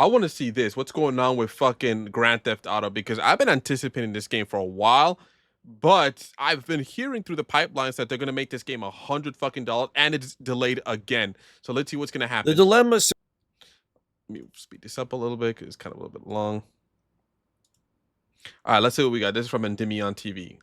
I want to see this. What's going on with fucking Grand Theft Auto? Because I've been anticipating this game for a while, but I've been hearing through the pipelines that they're gonna make this game $100 and it's delayed again. So let's see what's gonna The happen. dilemma Let me speed this up a little bit because it's kind of a little bit long. All right, let's see what we got. This is from ENDYMION TV.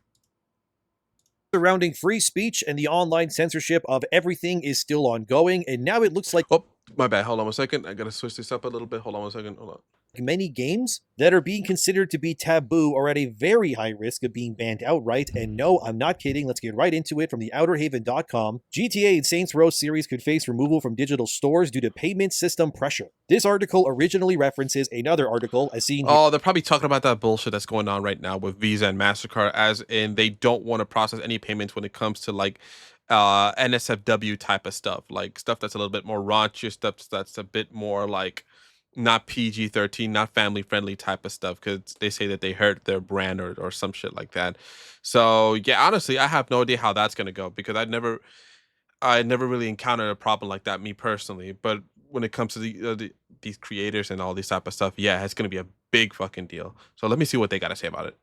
surrounding free speech and the online censorship of everything is still ongoing, and now it looks like Oh, my bad. Hold on 1 second. I gotta switch this up a little bit. Hold on 1 second. Hold on. many games that are being considered to be taboo are at a very high risk of being banned outright. And no, I'm not kidding. Let's get right into it. From the outerhaven.com, GTA and Saints Row series could face removal from digital stores due to payment system pressure. This article originally references another article as seen here. Oh, they're probably talking about that bullshit that's going on right now with Visa and MasterCard, as in they don't want to process any payments when it comes to like NSFW type of stuff, like stuff that's a little bit more raunchy, stuff that's a bit more like not PG-13, not family friendly type of stuff, because they say that they hurt their brand or some shit like that. So yeah, honestly, I have no idea how that's gonna go because I never really encountered a problem like that, me personally. But when it comes to these creators and all this type of stuff, yeah, it's gonna be a big fucking deal. So let me see what they gotta say about it.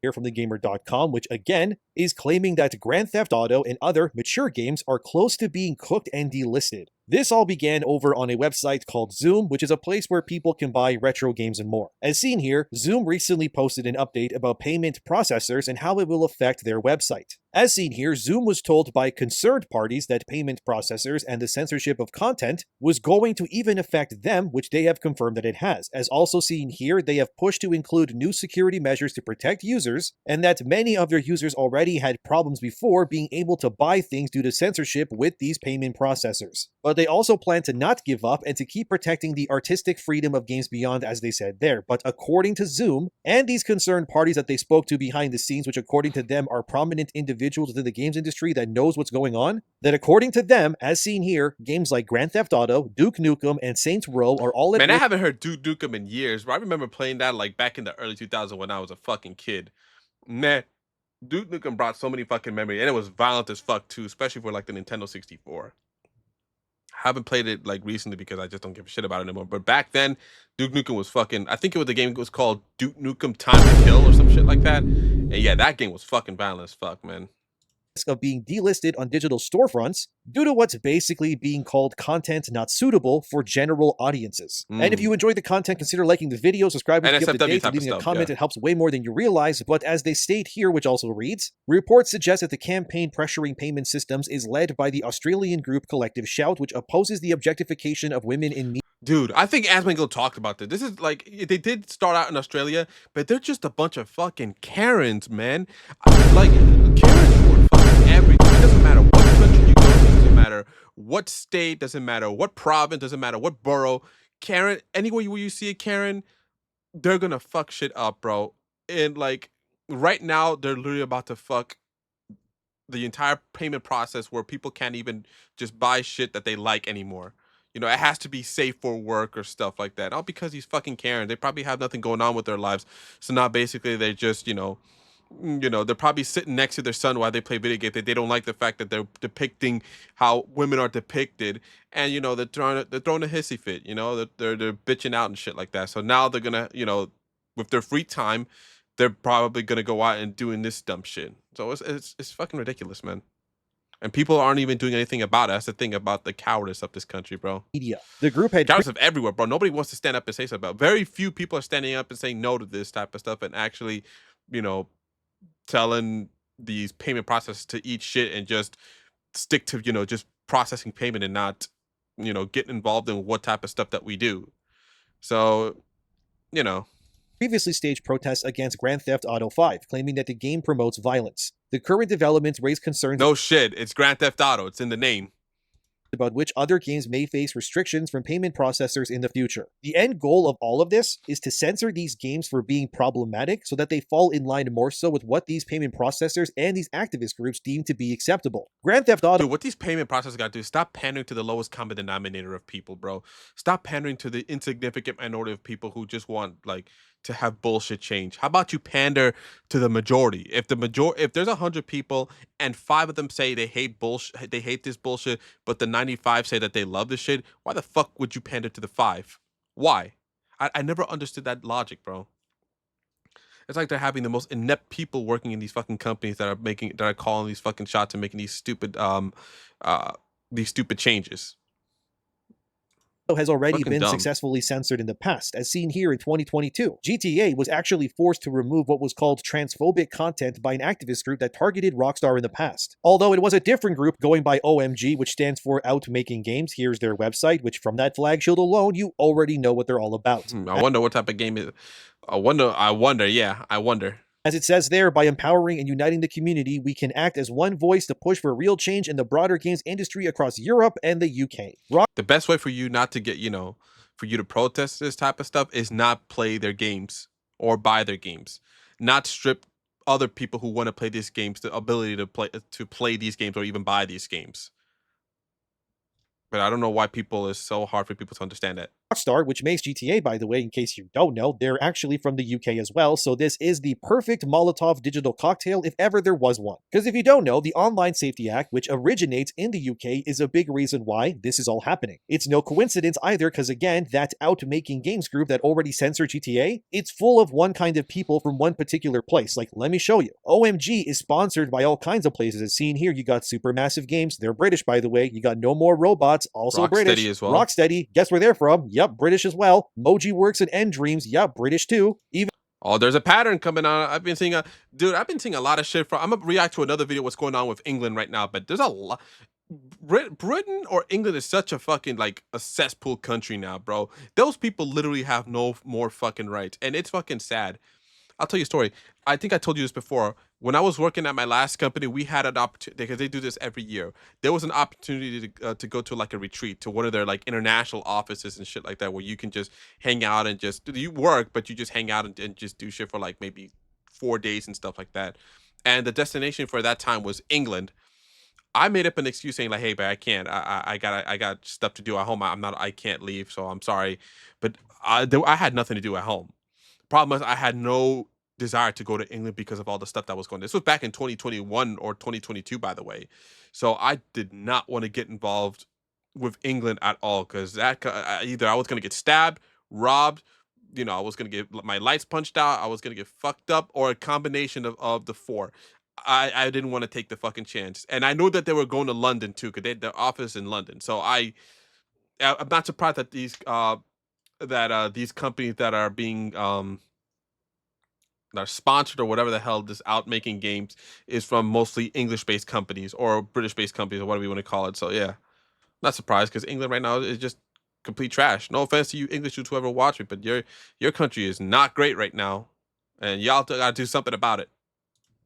Here from thegamer.com, which again is claiming that Grand Theft Auto and other mature games are close to being cooked and delisted. This all began over on a website called Zoom, which is a place where people can buy retro games and more. As seen here, Zoom recently posted an update about payment processors and how it will affect their website. As seen here, Zoom was told by concerned parties that payment processors and the censorship of content was going to even affect them, which they have confirmed that it has. As also seen here, they have pushed to include new security measures to protect users, and that many of their users already had problems before being able to buy things due to censorship with these payment processors. But they also plan to not give up and to keep protecting the artistic freedom of Games Beyond, as they said there. But according to Zoom, and these concerned parties that they spoke to behind the scenes, which according to them are prominent individuals within the games industry that knows what's going on, that according to them, as seen here, games like Grand Theft Auto, Duke Nukem, and Saints Row are all at Man, I risk. haven't heard Duke Nukem in years, but I remember playing that like back in the early 2000s when I was a fucking kid. Man, Duke Nukem brought so many fucking memories, and it was violent as fuck too, especially for like the Nintendo 64. Haven't played it like recently because I just don't give a shit about it anymore. But back then, Duke Nukem was fucking. I think it was the game was called Duke Nukem Time to Kill or some shit like that. And yeah, that game was fucking violent as fuck, man. Of being delisted on digital storefronts due to what's basically being called content not suitable for general audiences. And if you enjoy the content, consider liking the video, subscribing, skip the dates, and leaving a comment. It helps way more than you realize. But as they state here, which also reads, reports suggest that the campaign pressuring payment systems is led by the Australian group Collective Shout, which opposes the objectification of women in media. Dude, I think Asmongo talked about this. This is like they did start out in Australia, but they're just a bunch of fucking Karens, man. Like Karens for fucking everything. It doesn't matter what country you go to, doesn't matter what state, doesn't matter what province, doesn't matter what borough. Karen, anywhere where you see a Karen, they're gonna fuck shit up, bro. And like right now, they're literally about to fuck the entire payment process where people can't even just buy shit that they like anymore. You know, it has to be safe for work or stuff like that. All because he's fucking Karen. They probably have nothing going on with their lives. So now basically they just, they're probably sitting next to their son while they play video games. They don't like the fact that they're depicting how women are depicted, and they're throwing a hissy fit. They're bitching out and shit like that. So now they're gonna, with their free time, they're probably gonna go out and doing this dumb shit. So it's fucking ridiculous, man. And people aren't even doing anything about it. That's the thing about the cowardice of this country, bro. The group had cowardice of everywhere, bro. Nobody wants to stand up and say something about it. Very few people are standing up and saying no to this type of stuff and actually, telling these payment processors to eat shit and just stick to, just processing payment and not, get involved in what type of stuff that we do. So, previously staged protests against Grand Theft Auto 5, claiming that the game promotes violence. The current developments raise concerns. No shit, it's Grand Theft Auto. It's in the name. About which other games may face restrictions from payment processors in the future. The end goal of all of this is to censor these games for being problematic so that they fall in line more so with what these payment processors and these activist groups deem to be acceptable. Grand Theft Auto... Dude, what these payment processors got to do is stop pandering to the lowest common denominator of people, bro. Stop pandering to the insignificant minority of people who just want, like, to have bullshit change. How about you pander to the majority? If there's 100 people and 5 of them say they hate bullshit, they hate this bullshit, but the 95 say that they love this shit, why the fuck would you pander to the 5? Why? I never understood that logic, bro. It's like they're having the most inept people working in these fucking companies that are calling these fucking shots and making uh these stupid changes. Has already Fucking been dumb. successfully censored in the past, as seen here in 2022. GTA was actually forced to remove what was called transphobic content by an activist group that targeted Rockstar in the past. Although it was a different group going by OMG, which stands for Out Making Games. Here's their website, which from that flag shield alone, you already know what they're all about. I wonder what type of game it. Yeah, I wonder. As it says there, by empowering and uniting the community, we can act as one voice to push for real change in the broader games industry across Europe and the UK. The best way for you not to get, for you to protest this type of stuff is not play their games or buy their games, not strip other people who want to play these games the ability to play these games or even buy these games. But I don't know why it's so hard for people to understand that. Rockstar, which makes GTA, by the way, in case you don't know, they're actually from the UK as well, so this is the perfect Molotov digital cocktail if ever there was one. Because if you don't know, the Online Safety Act, which originates in the UK, is a big reason why this is all happening. It's no coincidence either, because again, that Out Making Games group that already censored GTA, it's full of one kind of people from one particular place. Like, let me show you. OMG is sponsored by all kinds of places. As seen here, you got Supermassive Games, they're British, by the way. You got No More Robots, also British. Rocksteady as well. Rocksteady, guess where they're from? Yep, British as well. Moji Works and ENDYMION, yep, British too. Even Oh, there's a pattern coming on. I've been seeing a lot of shit from. I'm gonna react to another video what's going on with England right now, but there's a lot. Britain or England is such a fucking like a cesspool country now, bro. Those people literally have no more fucking rights, and it's fucking sad. I'll tell you a story. I think I told you this before. When I was working at my last company, we had an opportunity because they do this every year. There was an opportunity to go to like a retreat to one of their like international offices and shit like that, where you can just hang out and just you work, but you just hang out and just do shit for like maybe 4 days and stuff like that. And the destination for that time was England. I made up an excuse saying like, "Hey, but I can't. I got stuff to do at home. I can't leave, so I'm sorry." But I had nothing to do at home. Problem is, I had no desire to go to England because of all the stuff that was going on. This was back in 2021 or 2022, by the way. So I did not want to get involved with England at all because either I was going to get stabbed, robbed, I was going to get my lights punched out, I was going to get fucked up, or a combination of the four. I didn't want to take the fucking chance. And I knew that they were going to London too because they had their office in London. So I'm not surprised that these companies that are being that are sponsored or whatever the hell this Out Making Games is from mostly English-based companies or British-based companies or whatever you want to call it. So yeah, not surprised because England right now is just complete trash. No offense to you English dudes who ever watch it, but your country is not great right now, and y'all gotta do something about it.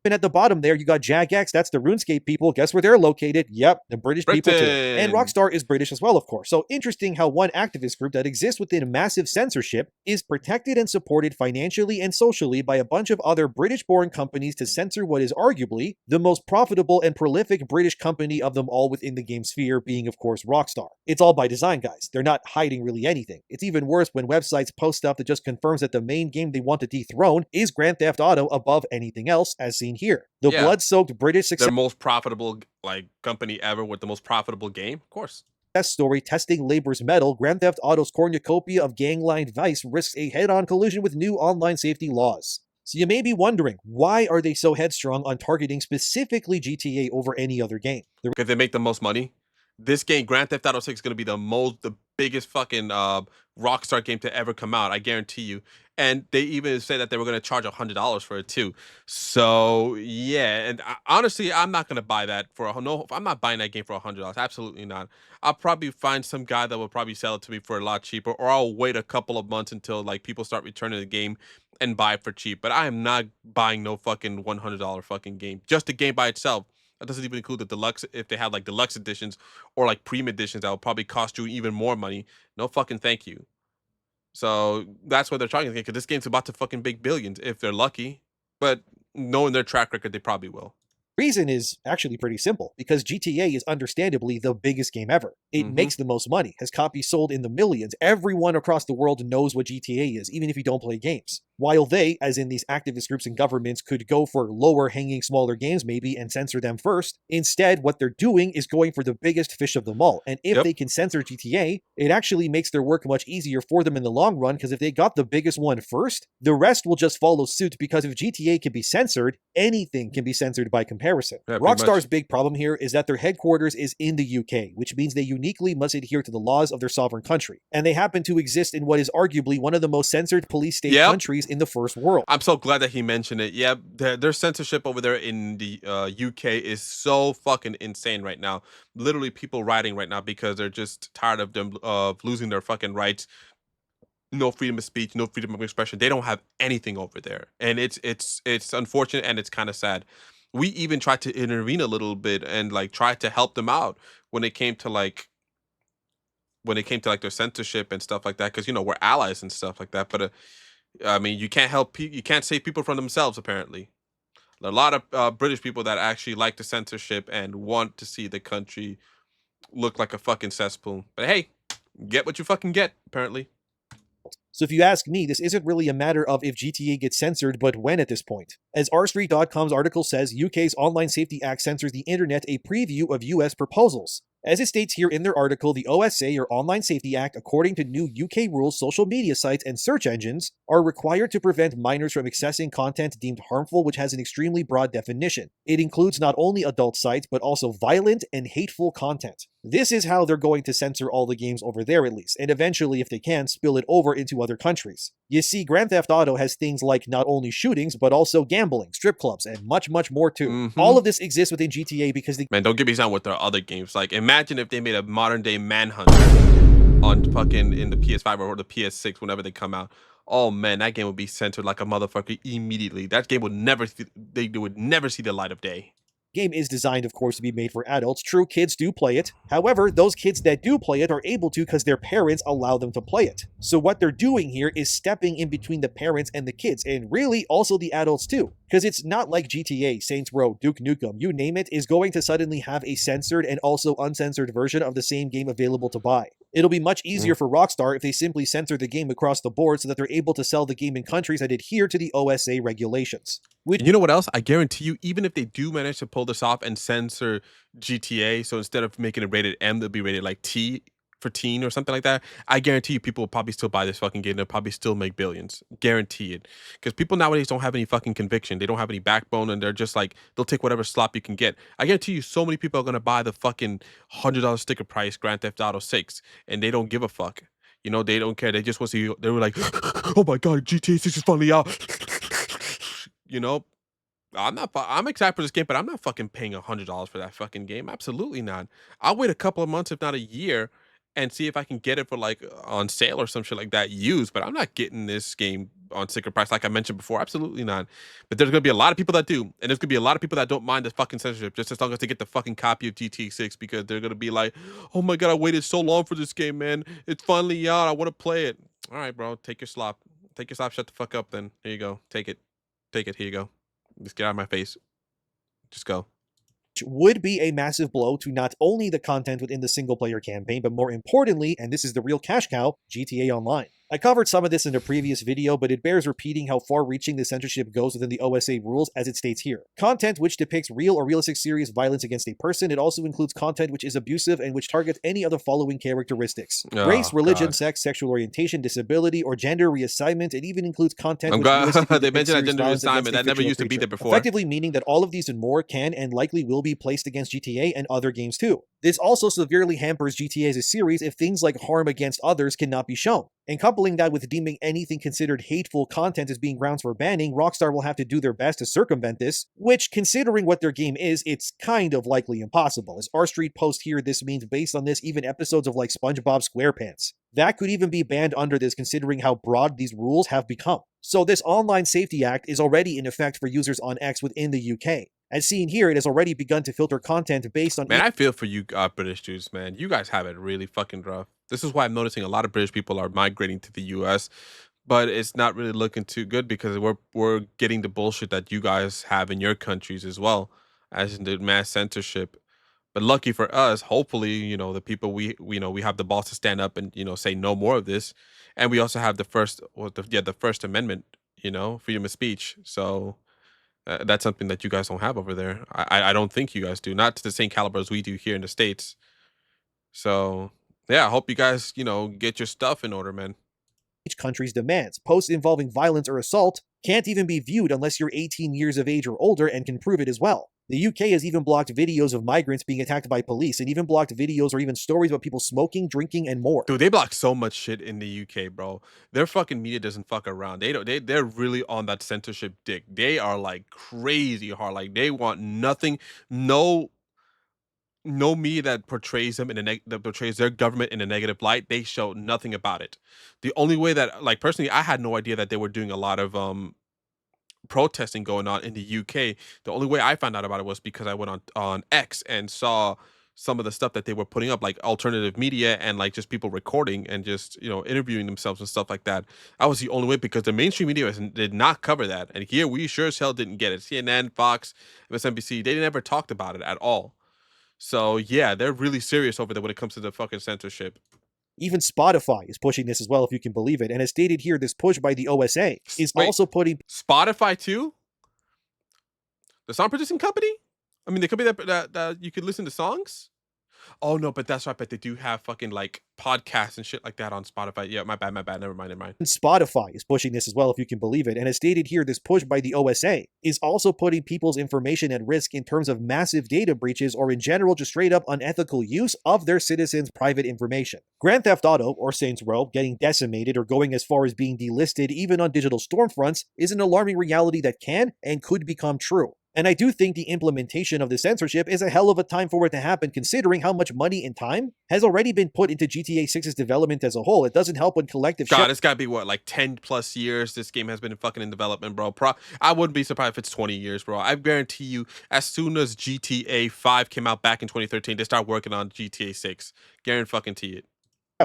at the bottom there, you got Jagex. That's the RuneScape people. Guess where they're located? Yep, the British people too. And Rockstar is British as well, of course. So interesting how one activist group that exists within massive censorship is protected and supported financially and socially by a bunch of other British-born companies to censor what is arguably the most profitable and prolific British company of them all within the game sphere, being, of course, Rockstar. It's all by design, guys. They're not hiding really anything. It's even worse when websites post stuff that just confirms that the main game they want to dethrone is Grand Theft Auto above anything else, as seen here. The blood-soaked British their most profitable company ever with the most profitable game, of course. Story testing Labor's metal, Grand Theft Auto's cornucopia of gangline vice risks a head-on collision with new online safety laws. So you may be wondering, why are they so headstrong on targeting specifically GTA over any other game? Because they make the most money. This game, Grand Theft Auto 6, is going to be the biggest fucking Rockstar game to ever come out. I guarantee you. And they even said that they were going to charge $100 for it too. So yeah, and honestly, I'm not going to buy that I'm not buying that game for $100. Absolutely not. I'll probably find some guy that will probably sell it to me for a lot cheaper, or I'll wait a couple of months until like people start returning the game and buy it for cheap. But I am not buying no fucking $100 fucking game. Just the game by itself. That doesn't even include the deluxe, if they have like deluxe editions or like premium editions that will probably cost you even more money. No fucking thank you. So that's what they're trying to get, because this game's about to fucking make billions if they're lucky. But knowing their track record, they probably will. Reason is actually pretty simple, because GTA is understandably the biggest game ever. It makes the most money, has copies sold in the millions. Everyone across the world knows what GTA is, even if you don't play games. While they, as in these activist groups and governments, could go for lower hanging, smaller games maybe and censor them first, instead, what they're doing is going for the biggest fish of them all. And if Yep. they can censor GTA, it actually makes their work much easier for them in the long run, because if they got the biggest one first, the rest will just follow suit, because if GTA can be censored, anything can be censored by comparison. Yeah, pretty Rockstar's much. big problem here is that their headquarters is in the UK, which means they uniquely must adhere to the laws of their sovereign country. And they happen to exist in what is arguably one of the most censored police state Yep. countries in the first world. I'm so glad that he mentioned it. Yeah, their censorship over there in the UK is so fucking insane right now. Literally, people rioting right now because they're just tired of them losing their fucking rights. No freedom of speech, no freedom of expression. They don't have anything over there, and it's unfortunate and it's kind of sad. We even tried to intervene a little bit and like try to help them out when it came to like their censorship and stuff like that, because we're allies and stuff like that. But I mean, you can't you can't save people from themselves. Apparently, a lot of British people that actually like the censorship and want to see the country look like a fucking cesspool. But hey, get what you fucking get. Apparently. So if you ask me, this isn't really a matter of if GTA gets censored, but when at this point. As rstreet.com's article says, UK's Online Safety Act censors the internet, a preview of US proposals. As it states here in their article, the OSA, or Online Safety Act, according to new UK rules, social media sites and search engines are required to prevent minors from accessing content deemed harmful, which has an extremely broad definition. It includes not only adult sites, but also violent and hateful content. This is how they're going to censor all the games over there, at least, and eventually, if they can, spill it over into other countries. You see, Grand Theft Auto has things like not only shootings, but also gambling, strip clubs, and much, much more too. Mhm. All of this exists within GTA because the Man, don't get me started with their other games. Like, imagine if they made a modern day Manhunt on fucking in the PS5 or the PS6 whenever they come out. Oh man, that game would be censored like a motherfucker immediately. That game would never they would never see the light of day. game is designed, of course, to be made for adults. True, kids do play it. However, those kids that do play it are able to because their parents allow them to play it. So what they're doing here is stepping in between the parents and the kids, and really also the adults too. Because it's not like GTA, Saints Row, Duke Nukem, you name it, is going to suddenly have a censored and also uncensored version of the same game available to buy. It'll be much easier for Rockstar if they simply censor the game across the board so that they're able to sell the game in countries that adhere to the OSA regulations. And you know what else? I guarantee you, even if they do manage to pull this off and censor GTA, so instead of making it rated M, they'll be rated like T for teen or something like that. I guarantee you, people will probably still buy this fucking game. They'll probably still make billions. Guarantee it. Because people nowadays don't have any fucking conviction. They don't have any backbone, and they're just like, they'll take whatever slop you can get. I guarantee you, so many people are gonna buy the fucking $100 sticker price Grand Theft Auto 6, and they don't give a fuck. You know, they don't care. They just want to see. They were like, "Oh my god, GTA 6 is finally out." You know, I'm excited for this game, but I'm not fucking paying $100 for that fucking game. Absolutely not. I'll wait a couple of months, if not a year, and see if I can get it for like on sale or some shit like that used. But I'm not getting this game on sticker price like I mentioned before. Absolutely not. But there's gonna be a lot of people that do, and there's gonna be a lot of people that don't mind the fucking censorship just as long as they get the fucking copy of GTA 6, because they're gonna be like, "Oh my god, I waited so long for this game, man. It's finally out. I want to play it." All right, bro. Take your slop. Take your slop. Shut the fuck up. Then here you go. Take it. Take it. Here you go. Just get out of my face. Just go. Would be a massive blow to not only the content within the single player campaign, but more importantly, and this is the real cash cow, GTA Online. I covered some of this in a previous video, but it bears repeating how far-reaching the censorship goes within the OSA rules, as it states here. Content which depicts real or realistic serious violence against a person. It also includes content which is abusive and which targets any of the following characteristics: race, religion, God. sex, sexual orientation, disability, or gender reassignment. It even includes content I'm which glad realistically they depicts mentioned that serious gender violence against reassignment. a That never fictional used to be creature. there before. Effectively meaning that all of these and more can and likely will be placed against GTA and other games too. This also severely hampers GTA as a series if things like harm against others cannot be shown. And coupling that with deeming anything considered hateful content as being grounds for banning, Rockstar will have to do their best to circumvent this, which, considering what their game is, it's kind of likely impossible. As R-Street posts here, this means based on this, even episodes of like SpongeBob SquarePants. That could even be banned under this, considering how broad these rules have become. So this Online Safety Act is already in effect for users on X within the UK. As seen here, it has already begun to filter content based on... Man, I feel for you British dudes, man. You guys have it really fucking rough. This is why I'm noticing a lot of British people are migrating to the US, but it's not really looking too good because we're getting the bullshit that you guys have in your countries as well, as in the mass censorship. But lucky for us, hopefully, the people we have the balls to stand up and say no more of this. And we also have the First Amendment, you know, freedom of speech. So that's something that you guys don't have over there. I don't think you guys do, not to the same caliber as we do here in the states. So yeah, I hope you guys, you know, get your stuff in order, man. each country's demands. Posts involving violence or assault can't even be viewed unless you're 18 years of age or older and can prove it as well. The UK has even blocked videos of migrants being attacked by police and even blocked videos or even stories about people smoking, drinking, and more. Dude, they block so much shit in the UK, bro. Their fucking media doesn't fuck around. They don't. They're really on that censorship dick. They are like crazy hard. Like they want nothing, no, no media that portrays them in that portrays their government in a negative light. They show nothing about it. The only way that, like personally, I had no idea that they were doing a lot of protesting going on in the UK. The only way I found out about it was because I went on X and saw some of the stuff that they were putting up, like alternative media and like just people recording and just, you know, interviewing themselves and stuff like that. That was the only way, because the mainstream media did not cover that, and here we sure as hell didn't get it. CNN, Fox, MSNBC, they never talked about it at all. So yeah, they're really serious over there when it comes to the fucking censorship. Even Spotify is pushing this as well, if you can believe it. And as stated here, this push by the OSA is Wait, also putting Spotify too? The song producing company? I mean, the company that you could listen to songs? Oh no, but that's right. But they do have fucking like podcasts and shit like that on Spotify. Yeah, my bad, my bad. Never mind, never mind. Spotify is pushing this as well, if you can believe it. And as stated here, this push by the OSA is also putting people's information at risk in terms of massive data breaches or in general just straight up unethical use of their citizens' private information. Grand Theft Auto or Saints Row getting decimated or going as far as being delisted even on digital stormfronts is an alarming reality that can and could become true. And I do think the implementation of the censorship is a hell of a time for it to happen, considering how much money and time has already been put into GTA 6's development as a whole. It doesn't help when collective God, it's gotta be what, like 10 plus years this game has been fucking in development, bro. I wouldn't be surprised if it's 20 years, bro. I guarantee you, as soon as GTA 5 came out back in 2013, they start working on GTA 6. Guarantee it.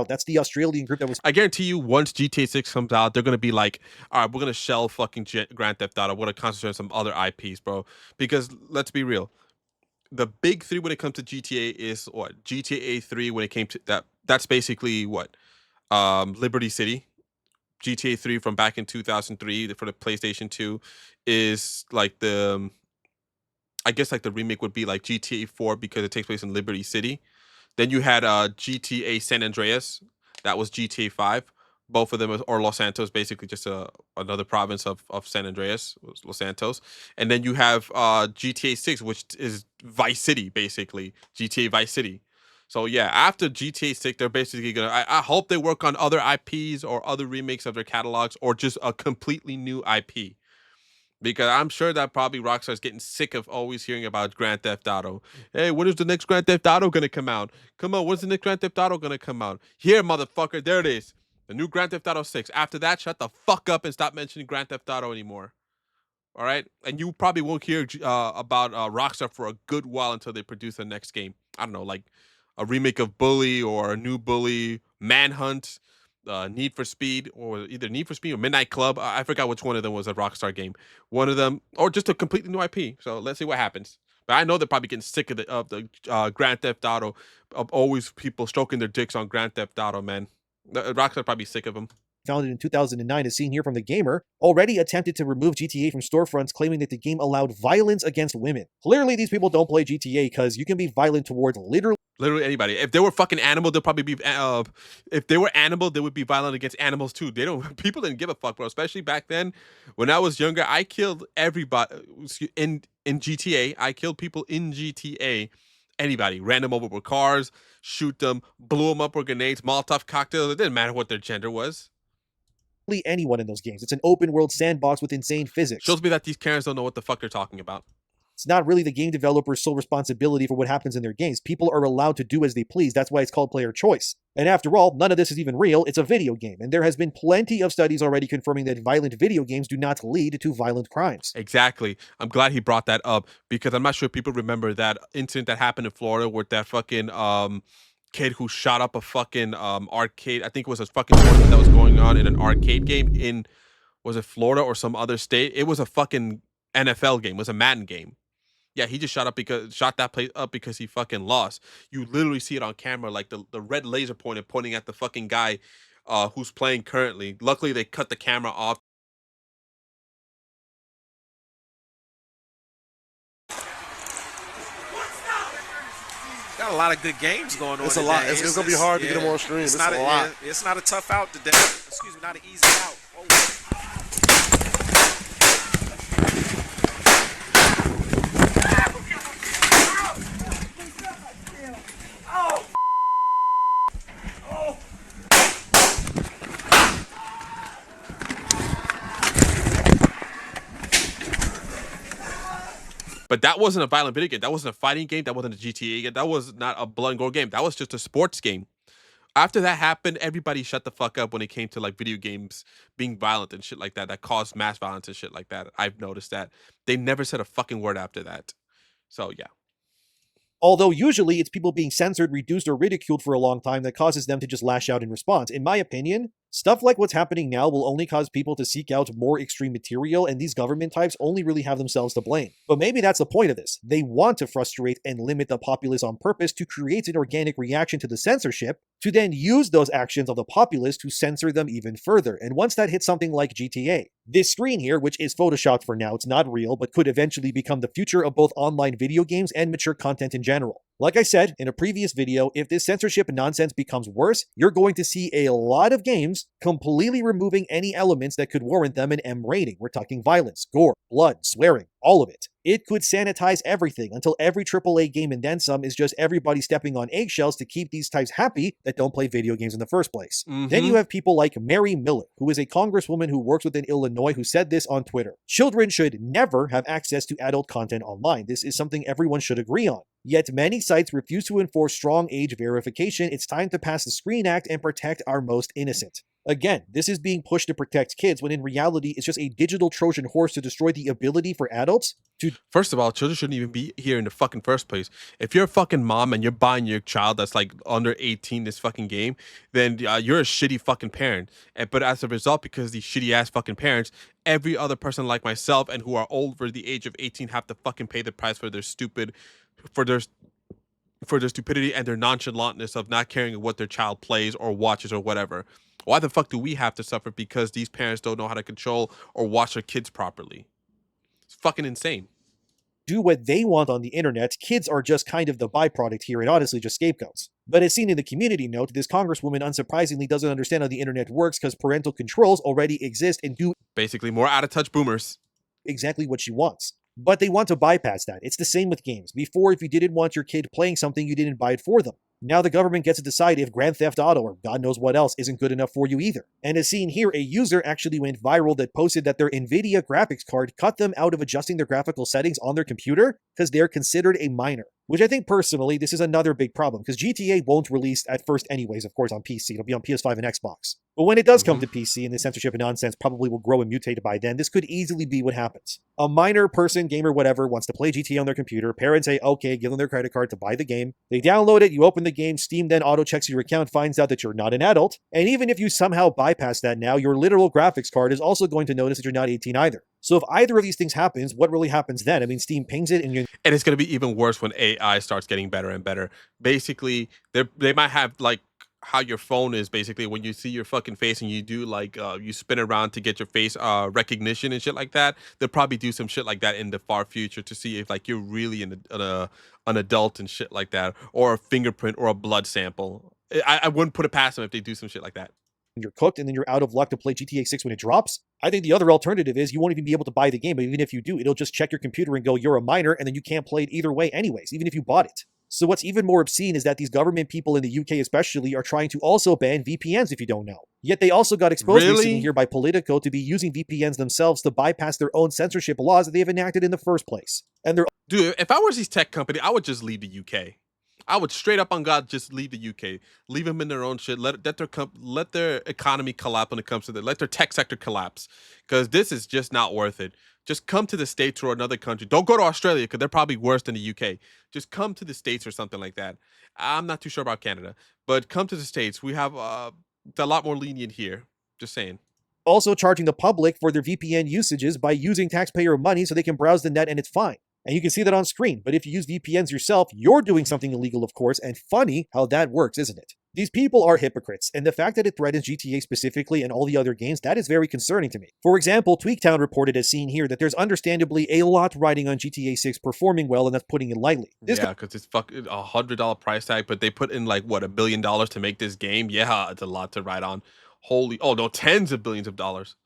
That's the Australian group that was I guarantee you, once GTA 6 comes out, they're gonna be like, all right, we're gonna shell fucking Grand Theft Auto. We're gonna concentrate on some other IPs, bro. Because let's be real, the big three when it comes to GTA is what? GTA 3 when it came to that. That's basically what? Liberty City. GTA 3 from back in 2003 for the PlayStation 2 is like the, I guess like the remake would be like GTA 4 because it takes place in Liberty City. Then you had GTA San Andreas. That was GTA 5. Both of them or Los Santos, basically just another province of San Andreas, was Los Santos. And then you have GTA 6, which is Vice City, basically. GTA Vice City. So yeah, after GTA 6, they're basically gonna. I hope they work on other IPs or other remakes of their catalogs or just a completely new IP. Because I'm sure that probably Rockstar's getting sick of always hearing about Grand Theft Auto. Hey, when is the next Grand Theft Auto gonna come out? Come on, when's the next Grand Theft Auto gonna come out? Here, motherfucker, there it is. The new Grand Theft Auto 6. After that, shut the fuck up and stop mentioning Grand Theft Auto anymore. All right? And you probably won't hear about Rockstar for a good while until they produce the next game. I don't know, like a remake of Bully or a new Bully, Manhunt, Need for Speed, or either Need for Speed or Midnight Club. I forgot which one of them was a Rockstar game. One of them, or just a completely new IP. So let's see what happens. But I know they're probably getting sick of the Grand Theft Auto, of always people stroking their dicks on Grand Theft Auto, man. Rockstar probably sick of them. founded in 2009, as seen here from The Gamer, already attempted to remove GTA from storefronts, claiming that the game allowed violence against women. Clearly, these people don't play GTA because you can be violent towards literally anybody. If they were fucking animal, they'll probably be. If they were animal, they would be violent against animals too. They don't. People didn't give a fuck, bro. Especially back then, when I was younger, I killed everybody in GTA. I killed people in GTA. Anybody, random over with cars, shoot them, blew them up with grenades, Molotov cocktails. It didn't matter what their gender was. anyone in those games. It's an open world sandbox with insane physics. Shows me that these Karens don't know what the fuck they're talking about. It's not really the game developer's sole responsibility for what happens in their games. People are allowed to do as they please. That's why it's called player choice. And after all, none of this is even real. It's a video game. And there has been plenty of studies already confirming that violent video games do not lead to violent crimes. Exactly. I'm glad he brought that up because I'm not sure if people remember that incident that happened in Florida with that fucking kid who shot up a fucking arcade. I think it was a fucking tournament that was going on in an arcade game in, was it Florida or some other state? It was a fucking NFL game. It was a Madden game. Yeah, he just shot that place up because he fucking lost. You literally see it on camera, like the red laser pointing at the fucking guy who's playing currently. Luckily, they cut the camera off got a lot of good games going on. It's a today. lot. It's gonna be hard to get them on stream. It's not a lot. It's not a tough out today. Excuse me, not an easy out. But that wasn't a violent video game. That wasn't a fighting game. That wasn't a GTA game. That was not a blood and gore game. That was just a sports game. After that happened, everybody shut the fuck up when it came to like video games being violent and shit like that. That caused mass violence and shit like that. I've noticed that. They never said a fucking word after that. So yeah. Although usually it's people being censored, reduced, or ridiculed for a long time that causes them to just lash out in response. In my opinion, stuff like what's happening now will only cause people to seek out more extreme material, and these government types only really have themselves to blame. But maybe that's the point of this. They want to frustrate and limit the populace on purpose to create an organic reaction to the censorship, to then use those actions of the populace to censor them even further. And once that hits something like GTA, this screen here, which is photoshopped for now, it's not real, but could eventually become the future of both online video games and mature content in general. Like I said in a previous video, if this censorship nonsense becomes worse, you're going to see a lot of games completely removing any elements that could warrant them an M rating. We're talking violence, gore, blood, swearing, all of it. It could sanitize everything until every AAA game and then some is just everybody stepping on eggshells to keep these types happy that don't play video games in the first place. Then you have people like Mary Miller, who is a congresswoman who works within Illinois, who said this on Twitter. Children should never have access to adult content online. This is something everyone should agree on. Yet many sites refuse to enforce strong age verification. It's time to pass the Screen Act and protect our most innocent. Again, this is being pushed to protect kids when in reality it's just a digital Trojan horse to destroy the ability for adults to... First of all, children shouldn't even be here in the fucking first place. If you're a fucking mom and you're buying your child that's like under 18 this fucking game, then you're a shitty fucking parent. But as a result, because these shitty ass fucking parents, every other person like myself and who are over the age of 18 have to fucking pay the price for their stupidity and their nonchalantness of not caring what their child plays or watches or whatever. Why the fuck do we have to suffer because these parents don't know how to control or watch their kids properly? It's fucking insane. Do what they want on the internet. Kids are just kind of the byproduct here and honestly just scapegoats. But as seen in the community note, this congresswoman unsurprisingly doesn't understand how the internet works because parental controls already exist and do basically more out-of-touch boomers. Exactly what she wants. But they want to bypass that. It's the same with games. Before, if you didn't want your kid playing something, you didn't buy it for them. Now the government gets to decide if Grand Theft Auto or God knows what else isn't good enough for you either. And as seen here, a user actually went viral that posted that their NVIDIA graphics card cut them out of adjusting their graphical settings on their computer because they're considered a minor. Which I think personally, this is another big problem because GTA won't release at first anyways, of course, on PC. It'll be on PS5 and Xbox. But when it does come to PC and the censorship and nonsense probably will grow and mutate by then, this could easily be what happens. A minor person, gamer, whatever, wants to play GTA on their computer. Parents say, okay, give them their credit card to buy the game. They download it, you open the game, Steam then auto-checks your account, finds out that you're not an adult. And even if you somehow bypass that now, your literal graphics card is also going to notice that you're not 18 either. So if either of these things happens, what really happens then? I mean, Steam pings it and And it's going to be even worse when AI starts getting better and better. Basically, they might have like how your phone is basically when you see your fucking face and you do like you spin around to get your face recognition and shit like that. They'll probably do some shit like that in the far future to see if like you're really an adult and shit like that, or a fingerprint or a blood sample. I wouldn't put it past them if they do some shit like that. You're cooked and then you're out of luck to play GTA 6 when it drops. I think the other alternative is you won't even be able to buy the game, but even if you do, it'll just check your computer and go, you're a minor, and then you can't play it either way anyways, even if you bought it. So what's even more obscene is that these government people in the UK especially are trying to also ban VPNs if you don't know. Yet they also got exposed recently here by Politico to be using VPNs themselves to bypass their own censorship laws that they've enacted in the first place. And they're... Dude, if I was these tech company, I would just leave the UK. I would straight up on God just leave the UK, leave them in their own shit. Let their economy collapse when it comes to that. Let their tech sector collapse, because this is just not worth it. Just come to the States or another country. Don't go to Australia because they're probably worse than the UK. Just come to the States or something like that. I'm not too sure about Canada, but come to the States. We have it's a lot more lenient here. Just saying. Also charging the public for their VPN usages by using taxpayer money so they can browse the net and it's fine. And you can see that on screen, but if you use VPNs yourself, you're doing something illegal, of course, and funny how that works, isn't it? These people are hypocrites, and the fact that it threatens GTA specifically and all the other games, that is very concerning to me. For example, Tweaktown reported as seen here that there's understandably a lot riding on GTA 6 performing well, and that's putting it lightly. Yeah, because it's fucking $100 price tag, but they put in like what $1 billion to make this game. Yeah, it's a lot to ride on. Holy, oh no, tens of billions of dollars.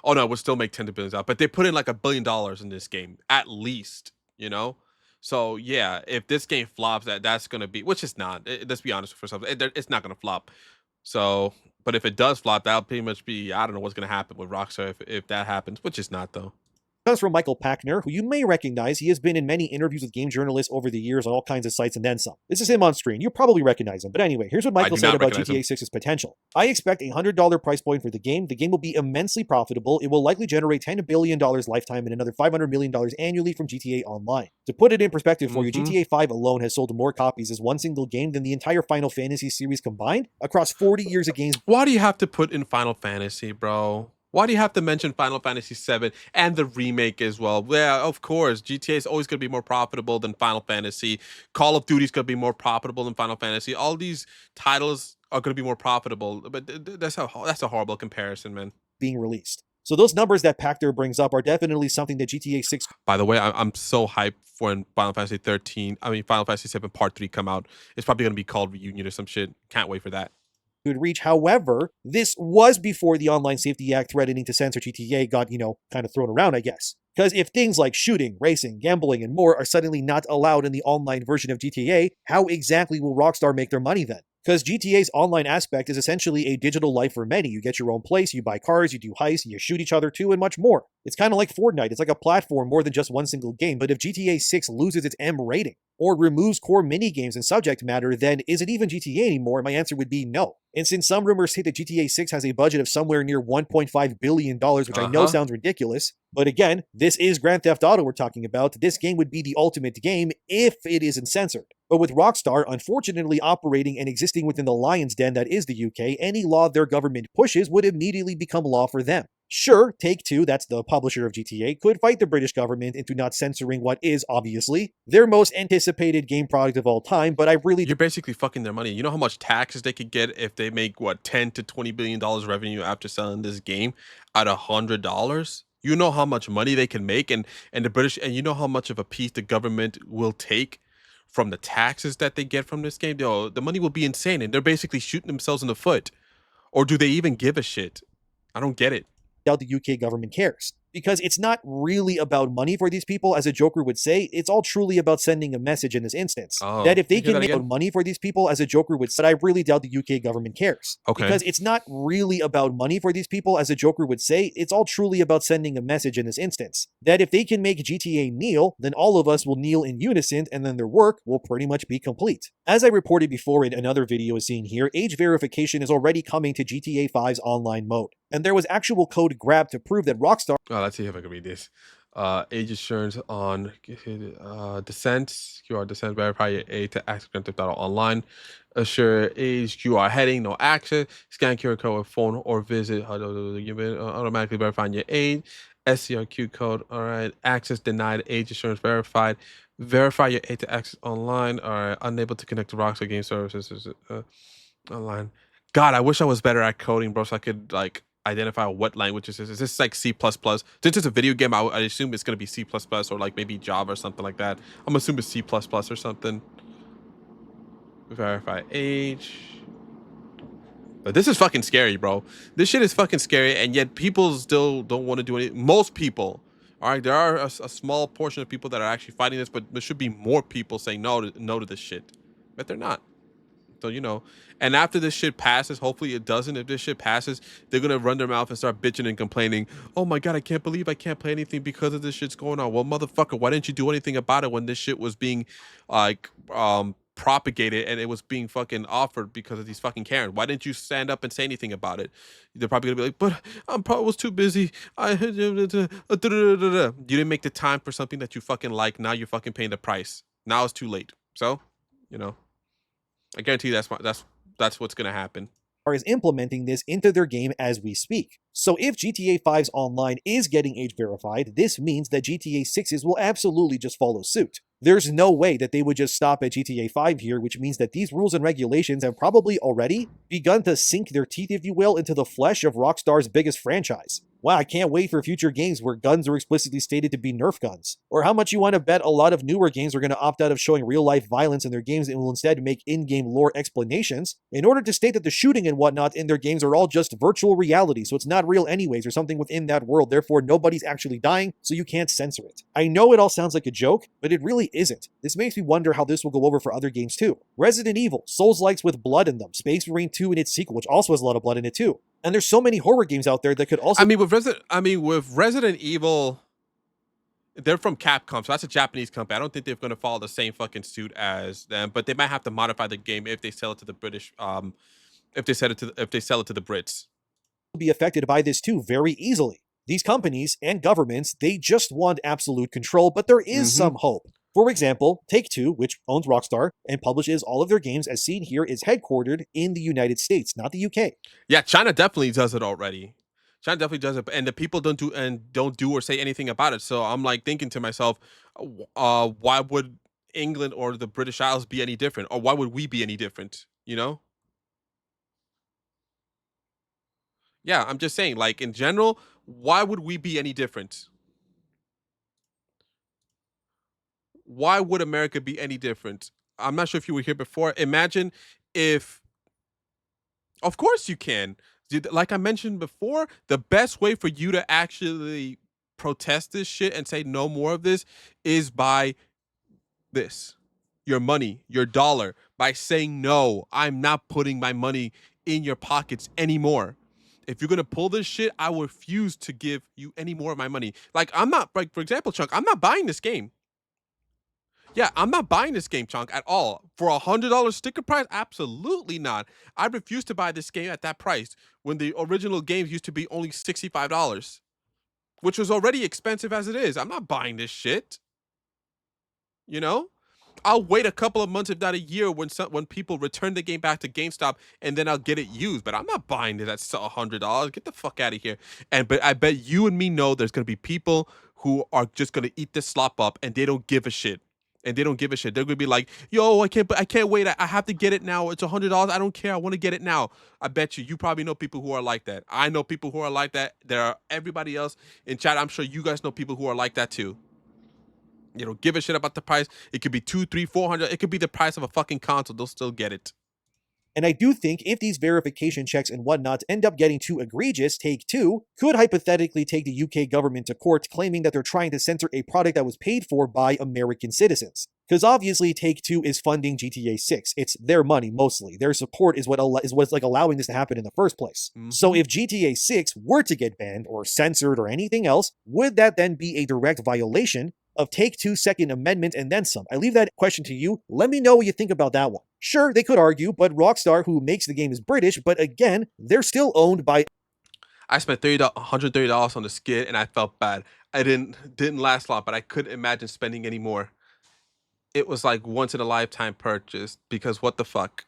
Oh no, we'll still make tens of billions out, but they put in like $1 billion in this game at least. You know, so yeah, if this game flops, that's gonna be, which is not. Let's be honest for something, it's not gonna flop. So, but if it does flop, that'll pretty much be, I don't know what's gonna happen with Rockstar if that happens, which is not though. Comes from Michael Packner, who you may recognize. He has been in many interviews with game journalists over the years on all kinds of sites and then some. This is him on screen. You probably recognize him. But anyway, here's what Michael said about GTA 6's potential. I expect a $100 price point for the game. The game will be immensely profitable. It will likely generate $10 billion lifetime and another $500 million annually from GTA Online. To put it in perspective for you, GTA 5 alone has sold more copies as one single game than the entire Final Fantasy series combined across 40 years of games. Why do you have to put in Final Fantasy, bro? Why do you have to mention Final Fantasy VII and the remake as well? Yeah, of course, GTA is always going to be more profitable than Final Fantasy. Call of Duty is going to be more profitable than Final Fantasy. All these titles are going to be more profitable, but that's a horrible comparison, man. Being released. So those numbers that Pachter brings up are definitely something that GTA 6. By the way, I'm so hyped for when Final Fantasy 13. I mean, Final Fantasy 7 Part 3 come out. It's probably going to be called Reunion or some shit. Can't wait for that. Could reach. However, this was before the Online Safety Act threatening to censor GTA got, kind of thrown around, I guess. Because if things like shooting, racing, gambling, and more are suddenly not allowed in the online version of GTA, how exactly will Rockstar make their money then? Because GTA's online aspect is essentially a digital life for many. You get your own place, you buy cars, you do heists, you shoot each other too, and much more. It's kind of like Fortnite. It's like a platform more than just one single game. But if GTA 6 loses its M rating, or removes core minigames and subject matter, then is it even GTA anymore? My answer would be no. And since some rumors say that GTA 6 has a budget of somewhere near $1.5 billion, which I know sounds ridiculous, but again, this is Grand Theft Auto we're talking about. This game would be the ultimate game if it isn't censored. But with Rockstar unfortunately operating and existing within the lion's den that is the UK, any law their government pushes would immediately become law for them. Sure, Take-Two, that's the publisher of GTA, could fight the British government into not censoring what is, obviously, their most anticipated game product of all time, but I really... You're basically fucking their money. You know how much taxes they could get if they make, what, $10 to $20 billion revenue after selling this game at $100? You know how much money they can make, and the British, and you know how much of a piece the government will take from the taxes that they get from this game? Yo, the money will be insane, and they're basically shooting themselves in the foot. Or do they even give a shit? I don't get it. Doubt the UK government cares. Because it's not really about money for these people, as a Joker would say. It's all truly about sending a message in this instance. That if they can make money for these people, as a Joker would say, I really doubt the UK government cares. Okay. Because it's not really about money for these people, as a Joker would say. It's all truly about sending a message in this instance. That if they can make GTA kneel, then all of us will kneel in unison, and then their work will pretty much be complete. As I reported before in another video as seen here, age verification is already coming to GTA 5's online mode. And there was actual code grabbed to prove that Rockstar... let's see if I can read this. Age assurance on descent. QR descent. Verify your age to access Grand Theft Auto Online. Assure age. QR heading. No access. Scan QR code with phone or visit. Automatically verifying your age. SCRQ code. All right. Access denied. Age assurance verified. Verify your age to access online. All right. Unable to connect to Rockstar Game Services online. God, I wish I was better at coding, bro, so I could identify what language this is. Is this like C++? Since it's a video game, I assume it's going to be C++ or like maybe Java or something like that. I'm assuming it's C++ or something. Verify age. But this is fucking scary, bro. This shit is fucking scary, and yet people still don't want to do anything. Most people, all right, there are a small portion of people that are actually fighting this, but there should be more people saying no to this shit. But they're not. So, and after this shit passes, hopefully it doesn't. If this shit passes, they're going to run their mouth and start bitching and complaining. Oh my God, I can't believe I can't play anything because of this shit's going on. Well, motherfucker, why didn't you do anything about it when this shit was being propagated and it was being fucking offered because of these fucking Karens? Why didn't you stand up and say anything about it? They're probably going to be like, but I probably was too busy. You didn't make the time for something that you fucking like. Now you're fucking paying the price. Now it's too late. So, I guarantee that's what's gonna happen. is implementing this into their game as we speak. So if GTA 5's online is getting age verified, this means that GTA 6's will absolutely just follow suit. There's no way that they would just stop at GTA 5 here, which means that these rules and regulations have probably already begun to sink their teeth, if you will, into the flesh of Rockstar's biggest franchise. Wow, I can't wait for future games where guns are explicitly stated to be Nerf guns. Or how much you want to bet a lot of newer games are going to opt out of showing real-life violence in their games and will instead make in-game lore explanations in order to state that the shooting and whatnot in their games are all just virtual reality, so it's not real anyways, or something within that world, therefore nobody's actually dying, so you can't censor it. I know it all sounds like a joke, but it really isn't. This makes me wonder how this will go over for other games too. Resident Evil, Souls-likes with blood in them, Space Marine 2 and its sequel, which also has a lot of blood in it too. And there's so many horror games out there that could also... with Resident Evil, they're from Capcom, so that's a Japanese company. I don't think they're going to follow the same fucking suit as them, but they might have to modify the game if they sell it to the British. If they sell it to the Brits, be affected by this too very easily. These companies and governments, they just want absolute control, but there is some hope. For example, Take-Two, which owns Rockstar and publishes all of their games as seen here, is headquartered in the United States, not the UK. Yeah, China definitely does it already. China definitely does it, and the people don't do or say anything about it. So I'm like thinking to myself, why would England or the British Isles be any different, or why would we be any different? You know? Yeah, I'm just saying, like in general, why would we be any different? Why would America be any different? I'm not sure if you were here before. Imagine if, of course you can. Like I mentioned before, the best way for you to actually protest this shit and say no more of this is by this. Your money, your dollar, by saying no, I'm not putting my money in your pockets anymore. If you're gonna pull this shit, I refuse to give you any more of my money. Like I'm not, like for example, Chunk, I'm not buying this game. Yeah, I'm not buying this game, Chunk, at all. For $100 sticker price? Absolutely not. I refuse to buy this game at that price when the original games used to be only $65, which was already expensive as it is. I'm not buying this shit. You know? I'll wait a couple of months, if not a year, when people return the game back to GameStop, and then I'll get it used. But I'm not buying it at $100. Get the fuck out of here. But I bet you and me know there's gonna be people who are just gonna eat this slop up, and they don't give a shit. And they don't give a shit. They're gonna be like, "Yo, I can't wait. I have to get it now. It's $100. I don't care. I want to get it now." I bet you probably know people who are like that. I know people who are like that. There are everybody else in chat. I'm sure you guys know people who are like that too. You don't give a shit about the price. It could be 200, 300, 400. It could be the price of a fucking console. They'll still get it. And I do think if these verification checks and whatnot end up getting too egregious, Take-Two could hypothetically take the UK government to court claiming that they're trying to censor a product that was paid for by American citizens. Because obviously Take-Two is funding GTA 6. It's their money mostly. Their support is what's like allowing this to happen in the first place. So if GTA 6 were to get banned or censored or anything else, would that then be a direct violation of Take-Two's Second Amendment and then some? I leave that question to you. Let me know what you think about that one. Sure, they could argue, but Rockstar, who makes the game, is British, but again, they're still owned by... I spent $130 on the skin, and I felt bad. I didn't last long, but I couldn't imagine spending any more. It was like once in a lifetime purchase, because what the fuck?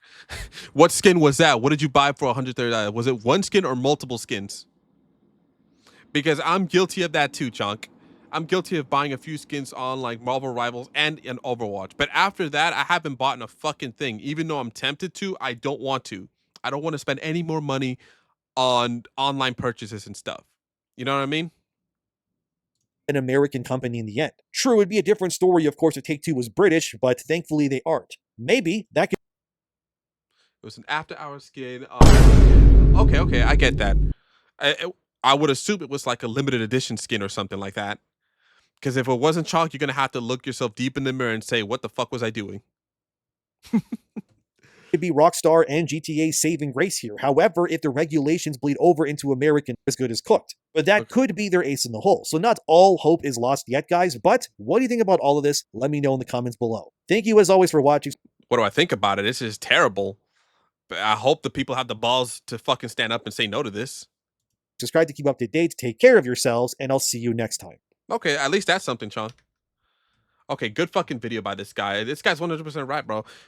What skin was that? What did you buy for $130? Was it one skin or multiple skins? Because I'm guilty of that too, Chunk. I'm guilty of buying a few skins on like Marvel Rivals and in Overwatch. But after that, I haven't bought a fucking thing. Even though I'm tempted to, I don't want to. I don't want to spend any more money on online purchases and stuff. You know what I mean? An American company in the end. True, it would be a different story, of course, if Take-Two was British, but thankfully they aren't. Maybe that could... It was an after-hour skin. Okay, I get that. I would assume it was like a limited edition skin or something like that. Because if it wasn't Chalk, you're going to have to look yourself deep in the mirror and say, what the fuck was I doing? Could be Rockstar and GTA's saving grace here. However, if the regulations bleed over into American, as good as cooked. But that could be their ace in the hole. So not all hope is lost yet, guys. But what do you think about all of this? Let me know in the comments below. Thank you as always for watching. What do I think about it? This is terrible. But I hope the people have the balls to fucking stand up and say no to this. Subscribe to keep up to date. Take care of yourselves, and I'll see you next time. Okay, at least that's something, Sean. Okay, good fucking video by this guy. This guy's 100% right, bro.